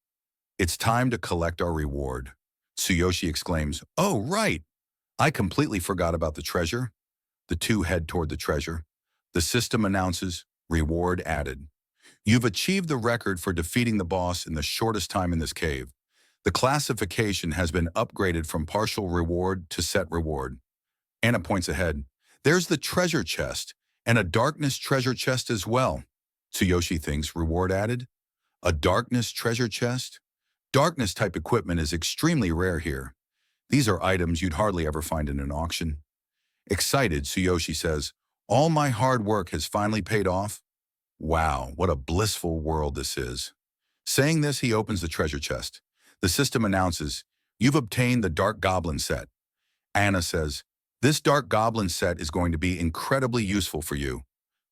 "It's time to collect our reward." Tsuyoshi exclaims, "Oh, right. I completely forgot about the treasure." The two head toward the treasure. The system announces, "Reward added. You've achieved the record for defeating the boss in the shortest time in this cave. The classification has been upgraded from partial reward to set reward." Anna points ahead. "There's the treasure chest, and a darkness treasure chest as well." Tsuyoshi thinks, "Reward added? A darkness treasure chest?" Darkness-type equipment is extremely rare here. These are items you'd hardly ever find in an auction. Excited, Tsuyoshi says, "All my hard work has finally paid off." Wow, what a blissful world this is. Saying this, he opens the treasure chest. The system announces, "You've obtained the Dark Goblin set." Anna says, "This Dark Goblin set is going to be incredibly useful for you."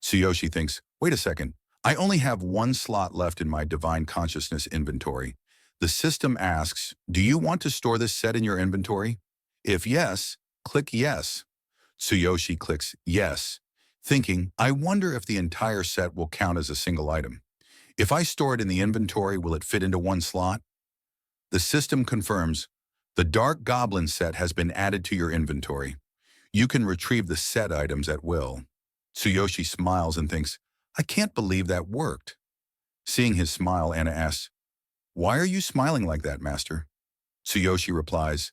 Tsuyoshi thinks, "Wait a second, I only have one slot left in my Divine Consciousness inventory." The system asks, "Do you want to store this set in your inventory? If yes, click yes." Tsuyoshi clicks yes, thinking, "I wonder if the entire set will count as a single item. If I store it in the inventory, will it fit into one slot?" The system confirms, "The Dark Goblin set has been added to your inventory. You can retrieve the set items at will." Tsuyoshi smiles and thinks, "I can't believe that worked." Seeing his smile, Anna asks, "Why are you smiling like that, master?" Tsuyoshi replies,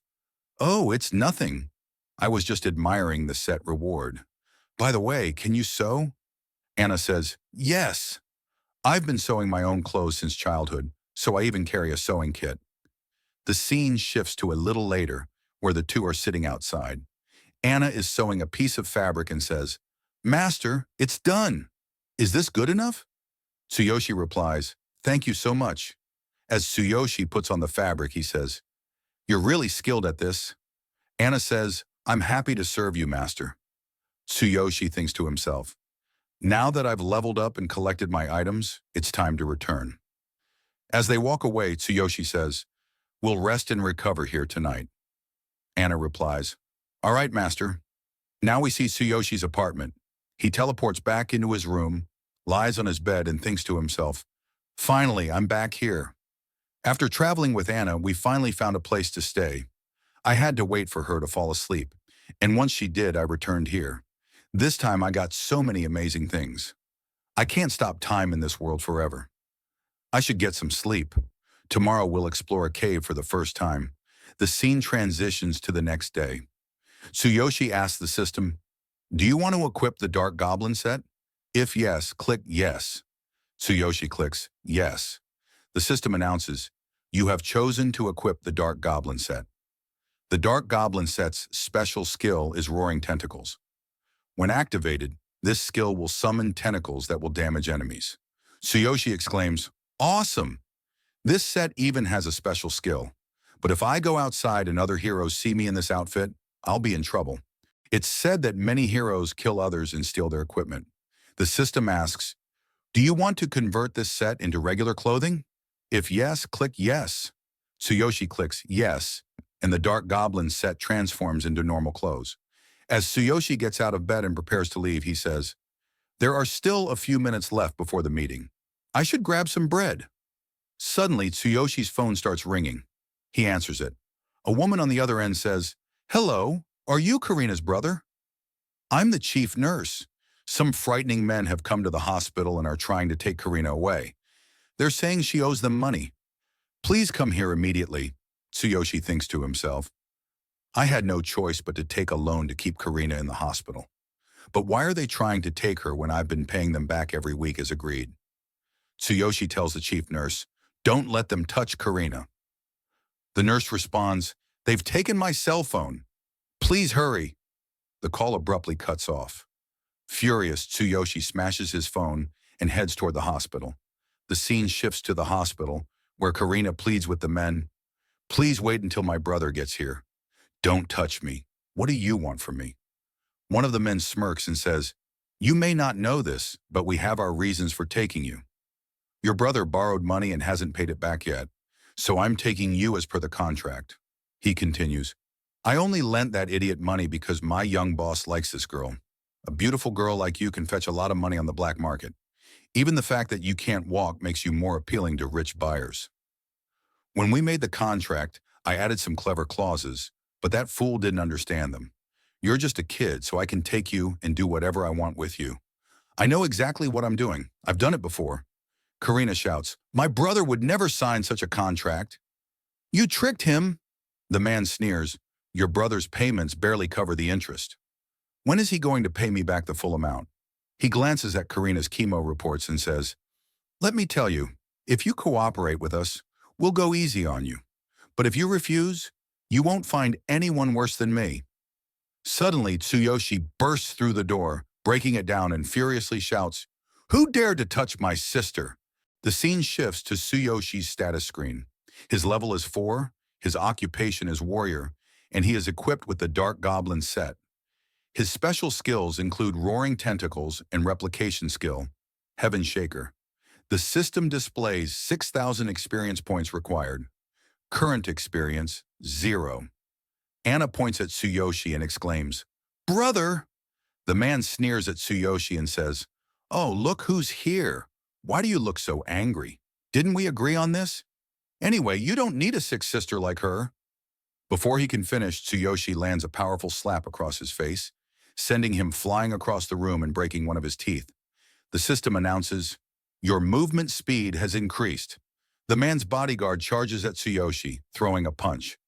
"Oh, it's nothing. I was just admiring the set reward. By the way, can you sew?" Anna says, "Yes. I've been sewing my own clothes since childhood, so I even carry a sewing kit." The scene shifts to a little later, where the two are sitting outside. Anna is sewing a piece of fabric and says, "Master, it's done. Is this good enough?" Tsuyoshi replies, "Thank you so much." As Tsuyoshi puts on the fabric, he says, "You're really skilled at this." Anna says, "I'm happy to serve you, master." Tsuyoshi thinks to himself, "Now that I've leveled up and collected my items, it's time to return." As they walk away, Tsuyoshi says, "We'll rest and recover here tonight." Anna replies, "All right, master." Now we see Tsuyoshi's apartment. He teleports back into his room, lies on his bed and thinks to himself, "Finally, I'm back here." After traveling with Anna, we finally found a place to stay. I had to wait for her to fall asleep, and once she did, I returned here. This time I got so many amazing things. I can't stop time in this world forever. I should get some sleep. Tomorrow we'll explore a cave for the first time. The scene transitions to the next day. Tsuyoshi asks the system, "Do you want to equip the Dark Goblin set? If yes, click yes." Tsuyoshi clicks yes. The system announces, "You have chosen to equip the Dark Goblin set." The Dark Goblin set's special skill is Roaring Tentacles. When activated, this skill will summon tentacles that will damage enemies. Tsuyoshi exclaims, "Awesome! This set even has a special skill. But if I go outside and other heroes see me in this outfit, I'll be in trouble." It's said that many heroes kill others and steal their equipment. The system asks, "Do you want to convert this set into regular clothing? If yes, click yes." Tsuyoshi clicks yes, and the Dark Goblin set transforms into normal clothes. As Tsuyoshi gets out of bed and prepares to leave, he says, There are still a few minutes left before the meeting. I should grab some bread. Suddenly, Tsuyoshi's phone starts ringing. He answers it. A woman on the other end says, "Hello, are you Karina's brother?" "I'm the chief nurse. Some frightening men have come to the hospital and are trying to take Karina away. They're saying she owes them money. Please come here immediately," Tsuyoshi thinks to himself. I had no choice but to take a loan to keep Karina in the hospital. But why are they trying to take her when I've been paying them back every week as agreed? Tsuyoshi tells the chief nurse, "Don't let them touch Karina." The nurse responds, "They've taken my cell phone. Please hurry." The call abruptly cuts off. Furious, Tsuyoshi smashes his phone and heads toward the hospital. The scene shifts to the hospital, where Karina pleads with the men, "Please wait until my brother gets here. Don't touch me. What do you want from me?" One of the men smirks and says, "You may not know this, but we have our reasons for taking you. Your brother borrowed money and hasn't paid it back yet, so I'm taking you as per the contract." He continues, "I only lent that idiot money because my young boss likes this girl. A beautiful girl like you can fetch a lot of money on the black market. Even the fact that you can't walk makes you more appealing to rich buyers. When we made the contract, I added some clever clauses, but that fool didn't understand them. You're just a kid, so I can take you and do whatever I want with you. I know exactly what I'm doing. I've done it before." Karina shouts, "My brother would never sign such a contract." "You tricked him." The man sneers, "Your brother's payments barely cover the interest. When is he going to pay me back the full amount?" He glances at Karina's chemo reports and says, "Let me tell you, if you cooperate with us, we'll go easy on you. But if you refuse, you won't find anyone worse than me." Suddenly, Tsuyoshi bursts through the door, breaking it down and furiously shouts, "Who dared to touch my sister?" The scene shifts to Tsuyoshi's status screen. His level is 4, his occupation is warrior, and he is equipped with the Dark Goblin set. His special skills include Roaring Tentacles and Replication skill, Heaven Shaker. The system displays 6,000 experience points required. Current experience, 0. Anna points at Tsuyoshi and exclaims, "Brother!" The man sneers at Tsuyoshi and says, "Oh, look who's here. Why do you look so angry? Didn't we agree on this? Anyway, you don't need a sick sister like her." Before he can finish, Tsuyoshi lands a powerful slap across his face, sending him flying across the room and breaking one of his teeth. The system announces, "Your movement speed has increased." The man's bodyguard charges at Tsuyoshi, throwing a punch.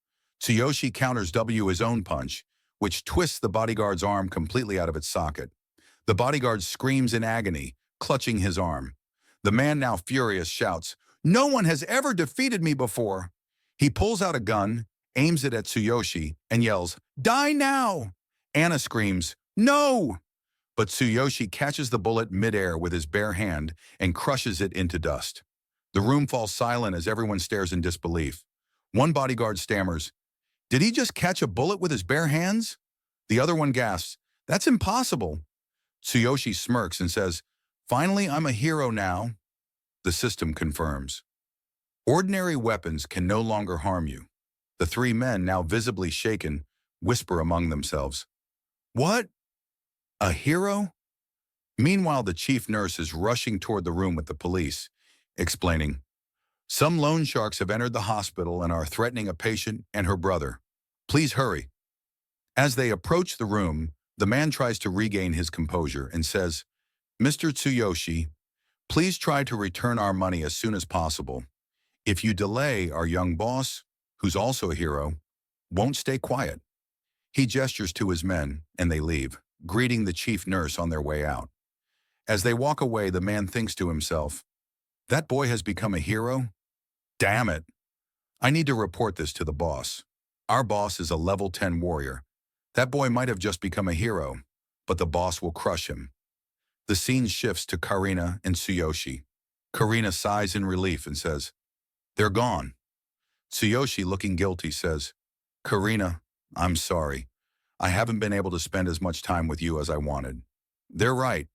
Tsuyoshi counters his own punch, which twists the bodyguard's arm completely out of its socket. The bodyguard screams in agony, clutching his arm. The man, now furious, shouts, "No one has ever defeated me before." He pulls out a gun, aims it at Tsuyoshi, and yells, "Die now!" Anna screams, "No!" But Tsuyoshi catches the bullet midair with his bare hand and crushes it into dust. The room falls silent as everyone stares in disbelief. One bodyguard stammers, "Did he just catch a bullet with his bare hands?" The other one gasps, "That's impossible." Tsuyoshi smirks and says, "Finally, I'm a hero now." The system confirms. Ordinary weapons can no longer harm you. The three men, now visibly shaken, whisper among themselves, "What? A hero?" Meanwhile, the chief nurse is rushing toward the room with the police, explaining, "Some loan sharks have entered the hospital and are threatening a patient and her brother. Please hurry." As they approach the room, the man tries to regain his composure and says, "Mr. Tsuyoshi, please try to return our money as soon as possible. If you delay, our young boss, who's also a hero, won't stay quiet." He gestures to his men, and they leave, greeting the chief nurse on their way out. As they walk away, the man thinks to himself, "That boy has become a hero? Damn it. I need to report this to the boss. Our boss is a level 10 warrior. That boy might have just become a hero, but the boss will crush him." The scene shifts to Karina and Tsuyoshi. Karina sighs in relief and says, "They're gone." Tsuyoshi, looking guilty, says, "Karina, I'm sorry. I haven't been able to spend as much time with you as I wanted. They're right.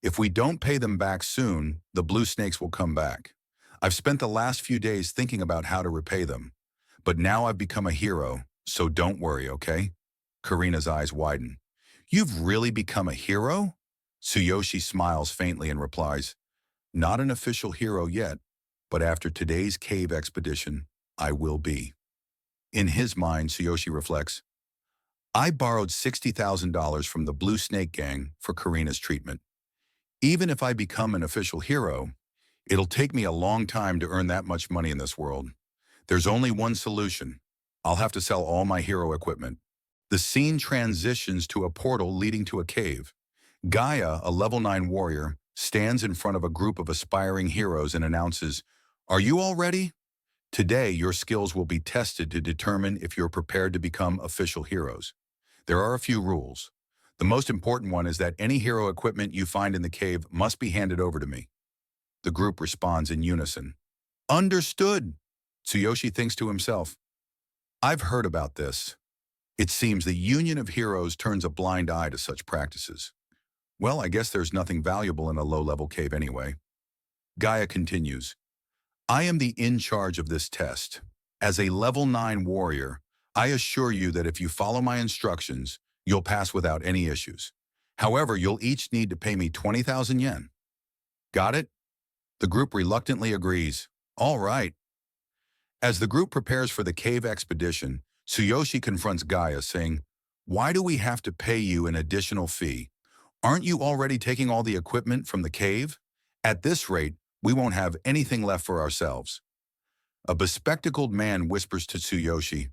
If we don't pay them back soon, the blue snakes will come back. I've spent the last few days thinking about how to repay them. But now I've become a hero, so don't worry, okay?" Karina's eyes widen. "You've really become a hero?" Tsuyoshi smiles faintly and replies, "Not an official hero yet, but after today's cave expedition, I will be." In his mind, Tsuyoshi reflects, "I borrowed $60,000 from the Blue Snake Gang for Karina's treatment. Even if I become an official hero, it'll take me a long time to earn that much money in this world. There's only one solution. I'll have to sell all my hero equipment." The scene transitions to a portal leading to a cave. Gaia, a level 9 warrior, stands in front of a group of aspiring heroes and announces, "Are you all ready? Today, your skills will be tested to determine if you're prepared to become official heroes. There are a few rules. The most important one is that any hero equipment you find in the cave must be handed over to me." The group responds in unison. "Understood." Tsuyoshi thinks to himself, "I've heard about this. It seems the Union of Heroes turns a blind eye to such practices. Well, I guess there's nothing valuable in a low-level cave anyway." Gaia continues, "I am the in charge of this test. As a level 9 warrior, I assure you that if you follow my instructions, you'll pass without any issues. However, you'll each need to pay me 20,000 yen. Got it?" The group reluctantly agrees. "All right." As the group prepares for the cave expedition, Tsuyoshi confronts Gaia, saying, "Why do we have to pay you an additional fee? Aren't you already taking all the equipment from the cave? At this rate, we won't have anything left for ourselves." A bespectacled man whispers to Tsuyoshi,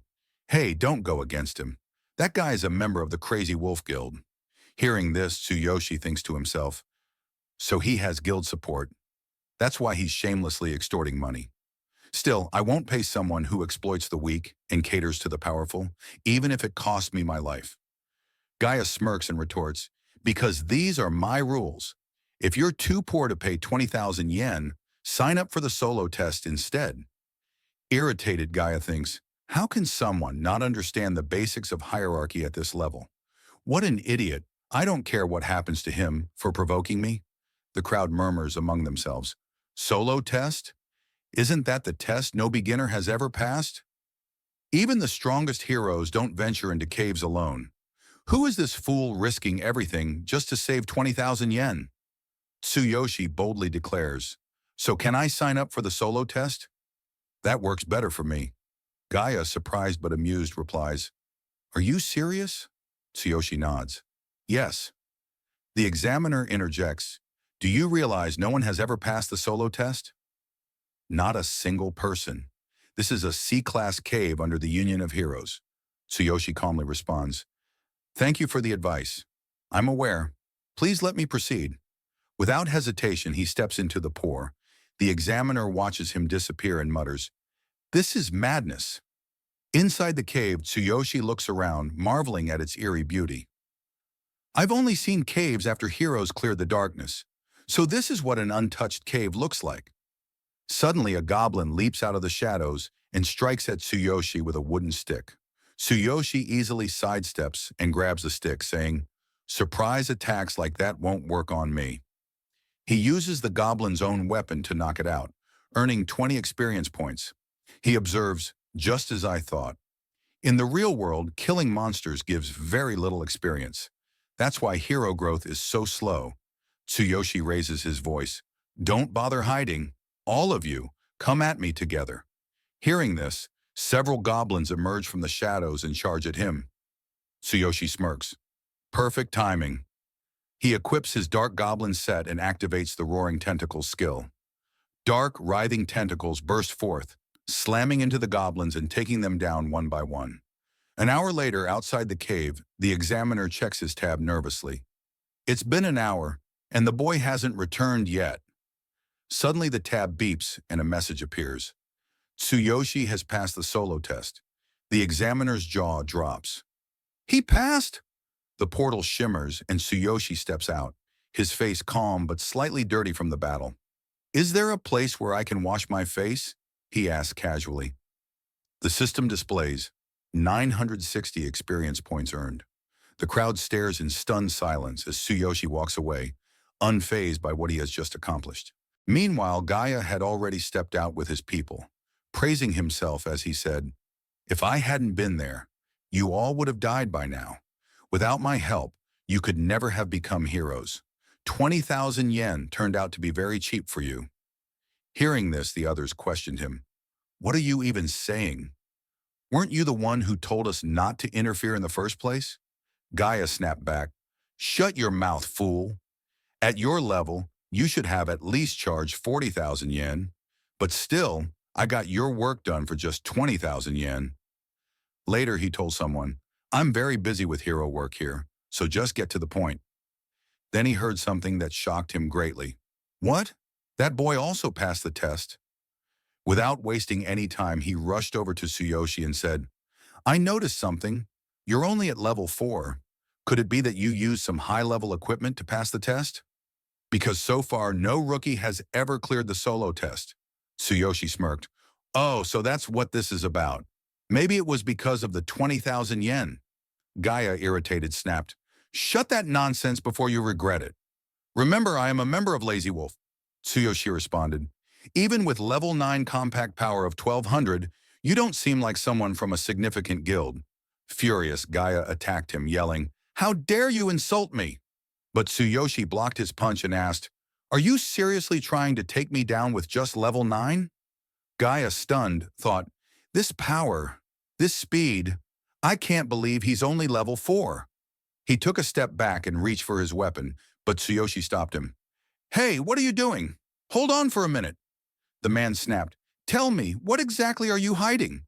"Hey, don't go against him. That guy is a member of the Crazy Wolf Guild." Hearing this, Tsuyoshi thinks to himself, "So he has guild support. That's why he's shamelessly extorting money. Still, I won't pay someone who exploits the weak and caters to the powerful, even if it costs me my life." Gaia smirks and retorts, "Because these are my rules. If you're too poor to pay 20,000 yen, sign up for the solo test instead." Irritated, Gaia thinks, "How can someone not understand the basics of hierarchy at this level? What an idiot. I don't care what happens to him for provoking me." The crowd murmurs among themselves, "Solo test? Isn't that the test no beginner has ever passed? Even the strongest heroes don't venture into caves alone. Who is this fool risking everything just to save 20,000 yen?" Tsuyoshi boldly declares, "So can I sign up for the solo test? That works better for me." Gaia, surprised but amused, replies, "Are you serious?" Tsuyoshi nods. "Yes." The examiner interjects, "Do you realize no one has ever passed the solo test?" "Not a single person. This is a C-class cave under the Union of Heroes." Tsuyoshi calmly responds, "Thank you for the advice. I'm aware. Please let me proceed." Without hesitation, he steps into the pour. The examiner watches him disappear and mutters, "This is madness." Inside the cave, Tsuyoshi looks around, marveling at its eerie beauty. "I've only seen caves after heroes cleared the darkness, so this is what an untouched cave looks like." Suddenly, a goblin leaps out of the shadows and strikes at Tsuyoshi with a wooden stick. Tsuyoshi easily sidesteps and grabs the stick, saying, "Surprise attacks like that won't work on me." He uses the goblin's own weapon to knock it out, earning 20 experience points. He observes, "Just as I thought. In the real world, killing monsters gives very little experience. That's why hero growth is so slow." Tsuyoshi raises his voice, "Don't bother hiding. All of you, come at me together." Hearing this, several goblins emerge from the shadows and charge at him. Tsuyoshi smirks. Perfect timing. He equips his Dark Goblin set and activates the Roaring Tentacles skill. Dark, writhing tentacles burst forth, slamming into the goblins and taking them down one by one. An hour later, outside the cave, the examiner checks his tab nervously. It's been an hour, and the boy hasn't returned yet. Suddenly the tab beeps and a message appears. Tsuyoshi has passed the solo test. The examiner's jaw drops. "He passed?" The portal shimmers and Tsuyoshi steps out, his face calm but slightly dirty from the battle. "Is there a place where I can wash my face?" he asks casually. The system displays 960 experience points earned. The crowd stares in stunned silence as Tsuyoshi walks away, unfazed by what he has just accomplished. Meanwhile, Gaia had already stepped out with his people, praising himself as he said, "If I hadn't been there, you all would have died by now. Without my help, you could never have become heroes. 20,000 yen turned out to be very cheap for you. Hearing this, the others questioned him. What are you even saying? Weren't you the one who told us not to interfere in the first place? Gaia snapped back. Shut your mouth, fool. At your level, you should have at least charged 40,000 yen. But still, I got your work done for just 20,000 yen. Later, he told someone, I'm very busy with hero work here, so just get to the point. Then he heard something that shocked him greatly. What? That boy also passed the test. Without wasting any time, he rushed over to Tsuyoshi and said, I noticed something. You're only at level 4. Could it be that you used some high-level equipment to pass the test? Because so far, no rookie has ever cleared the solo test. Tsuyoshi smirked. Oh, so that's what this is about. Maybe it was because of the 20,000 yen. Gaia, irritated, snapped. Shut that nonsense before you regret it. Remember, I am a member of Lazy Wolf. Tsuyoshi responded. Even with level 9 compact power of 1200, you don't seem like someone from a significant guild. Furious, Gaia attacked him, yelling, How dare you insult me? But Tsuyoshi blocked his punch and asked, Are you seriously trying to take me down with just level 9? Gaia, stunned, thought, This power, this speed, I can't believe he's only level 4. He took a step back and reached for his weapon, but Tsuyoshi stopped him. Hey, what are you doing? Hold on for a minute. The man snapped. Tell me, what exactly are you hiding?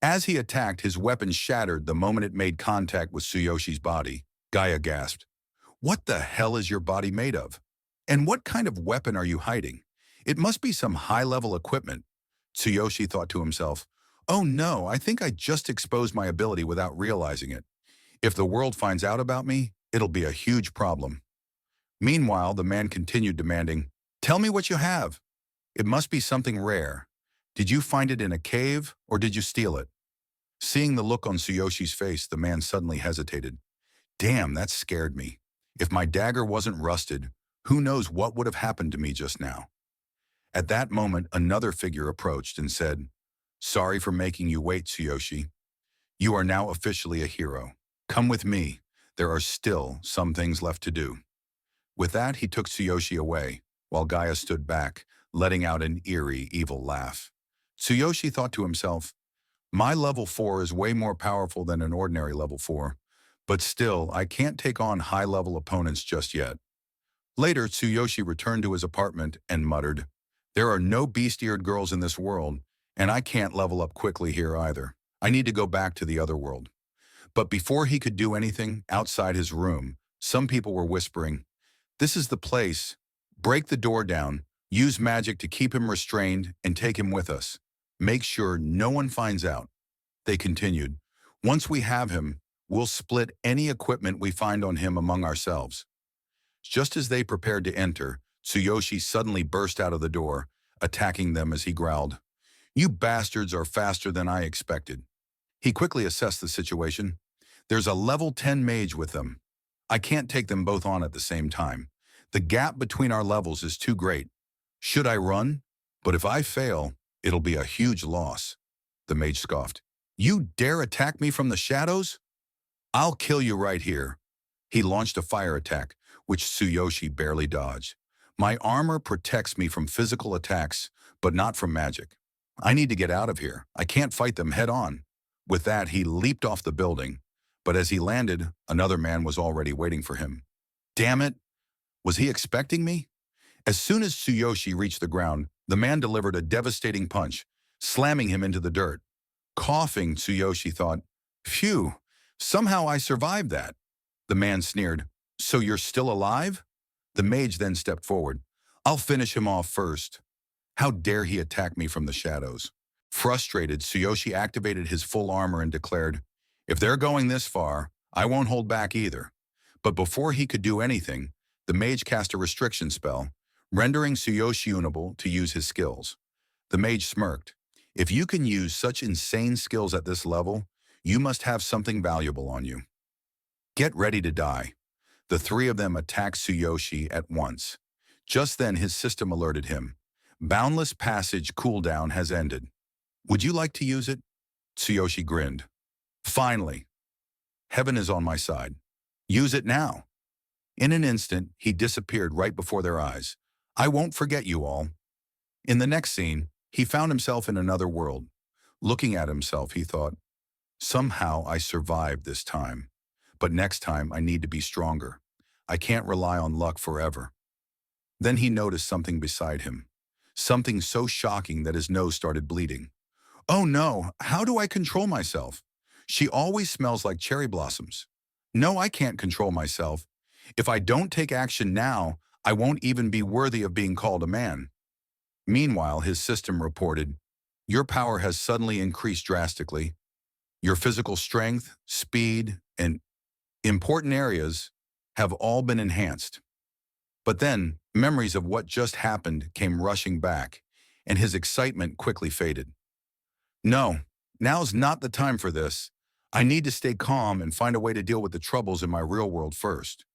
As he attacked, his weapon shattered the moment it made contact with Tsuyoshi's body. Gaia gasped. What the hell is your body made of? And what kind of weapon are you hiding? It must be some high-level equipment. Tsuyoshi thought to himself, Oh no, I think I just exposed my ability without realizing it. If the world finds out about me, it'll be a huge problem. Meanwhile, the man continued demanding, Tell me what you have. It must be something rare. Did you find it in a cave, or did you steal it? Seeing the look on Tsuyoshi's face, the man suddenly hesitated. Damn, that scared me. If my dagger wasn't rusted, who knows what would have happened to me just now. At that moment, another figure approached and said, Sorry for making you wait, Tsuyoshi. You are now officially a hero. Come with me. There are still some things left to do. With that, he took Tsuyoshi away, while Gaia stood back, letting out an eerie, evil laugh. Tsuyoshi thought to himself, My level 4 is way more powerful than an ordinary level 4, but still, I can't take on high-level opponents just yet. Later, Tsuyoshi returned to his apartment and muttered, There are no beast-eared girls in this world, and I can't level up quickly here either. I need to go back to the other world. But before he could do anything outside his room, some people were whispering, This is the place. Break the door down, use magic to keep him restrained, and take him with us. Make sure no one finds out. They continued, Once we have him, we'll split any equipment we find on him among ourselves. Just as they prepared to enter, Tsuyoshi suddenly burst out of the door, attacking them as he growled, You bastards are faster than I expected. He quickly assessed the situation. There's a level 10 mage with them. I can't take them both on at the same time. The gap between our levels is too great. Should I run? But if I fail, it'll be a huge loss. The mage scoffed. You dare attack me from the shadows? I'll kill you right here. He launched a fire attack, which Tsuyoshi barely dodged. My armor protects me from physical attacks, but not from magic. I need to get out of here. I can't fight them head on. With that, he leaped off the building, but as he landed, another man was already waiting for him. Damn it! Was he expecting me? As soon as Tsuyoshi reached the ground, the man delivered a devastating punch, slamming him into the dirt. Coughing, Tsuyoshi thought, Phew, somehow I survived that. The man sneered, So you're still alive? The mage then stepped forward. I'll finish him off first. How dare he attack me from the shadows? Frustrated, Tsuyoshi activated his full armor and declared, If they're going this far, I won't hold back either. But before he could do anything, the mage cast a restriction spell, rendering Tsuyoshi unable to use his skills. The mage smirked. If you can use such insane skills at this level, you must have something valuable on you. Get ready to die. The three of them attacked Tsuyoshi at once. Just then his system alerted him. Boundless Passage cooldown has ended. Would you like to use it? Tsuyoshi grinned. Finally. Heaven is on my side. Use it now. In an instant, he disappeared right before their eyes. I won't forget you all. In the next scene, he found himself in another world. Looking at himself, he thought, somehow I survived this time. But next time I need to be stronger. I can't rely on luck forever. Then he noticed something beside him. Something so shocking that his nose started bleeding. Oh no, how do I control myself? She always smells like cherry blossoms. No, I can't control myself. If I don't take action now, I won't even be worthy of being called a man. Meanwhile, his system reported, your power has suddenly increased drastically. Your physical strength, speed, and important areas have all been enhanced. But then, memories of what just happened came rushing back, and his excitement quickly faded. No, now's not the time for this. I need to stay calm and find a way to deal with the troubles in my real world first.